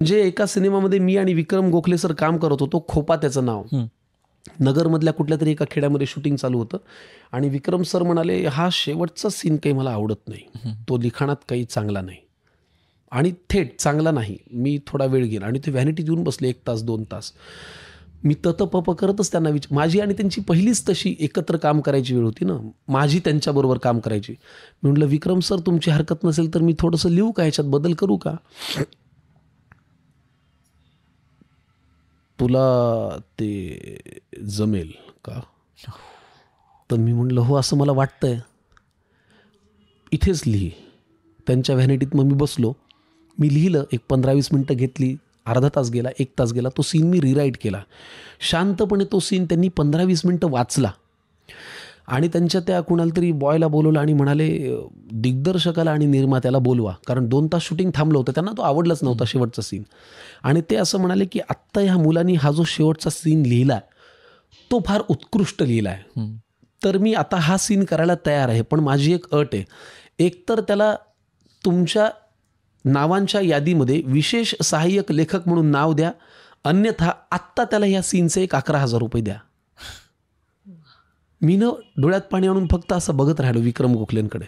जे एका सिनेमामध्ये मी आणि विक्रम गोखले सर काम करत होतो, खोपा त्याचं नाव. नगरमधल्या कुठल्या तरी एका खेड्यामध्ये शूटिंग चालू होतं आणि विक्रम सर म्हणाले, हा शेवटचा सीन काही मला आवडत नाही, तो लिखाणात काही चांगला नाही आणि थेट चांगला नाही. मी थोडा वेळ गेला आणि ते व्हॅनिटीत येऊन बसले 1 तास 2 तास. मी तत करतच त्यांना माझी आणि त्यांची पहिलीच तशी एकत्र काम करायची वेळ होती ना, माझी त्यांच्याबरोबर काम करायची. मी म्हटलं, विक्रम सर तुमची हरकत नसेल तर मी थोडंसं लिहू का, ह्याच्यात बदल करू का? तुला ते जमेल का? तर मी म्हटलं, हो असं मला वाटतंय, इथेच लिही. त्यांच्या व्हॅनिटीत मग मी बसलो, मी लिहिलं. एक 15-20 मिनटं घेतली, अर्धा तास गेला, 1 तास गेला. तो सीन मी रिराईट केला शांतपणे. तो सीन त्यांनी 15-20 मिनटं वाचला आणि त्यांच्या त्या कुणाला तरी बॉयला बोलवलं आणि म्हणाले, दिग्दर्शकाला आणि निर्मात्याला बोलवा, कारण 2 तास शूटिंग थांबलं होतं. त्यांना तो आवडलाच नव्हता शेवटचा सीन. आणि ते असं म्हणाले की आत्ता ह्या मुलांनी हा जो शेवटचा सीन लिहिला तो फार उत्कृष्ट लिहिला आहे, तर मी आता हा सीन करायला तयार आहे, पण माझी एक अट आहे, एकतर त्याला तुमच्या नावांच्या यादीमध्ये विशेष सहाय्यक लेखक म्हणून नाव द्या, अन्यथा आत्ता त्याला ह्या सीनचे एक 11,000 रुपये द्या. मी न डोळ्यात पाणी आणून फक्त असं बघत राहिलो विक्रम गोखलेंकडे.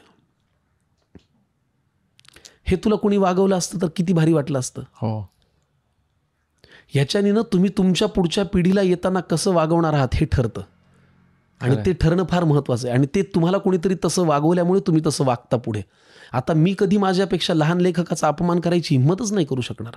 हे तुला कोणी वागवलं असतं तर किती भारी वाटलं असतं. हो. ह्याच्याने ना तुम्ही तुमच्या पुढच्या पिढीला येताना कसं वागवणार आहात हे ठरतं आणि ते ठरणं फार महत्त्वाचं आहे. आणि ते तुम्हाला कोणीतरी तसं वागवल्यामुळे तुम्ही तसं वागता पुढे. आता मी कधी माझ्यापेक्षा लहान लेखकाचा अपमान करायची हिंमतच नाही करू शकणार.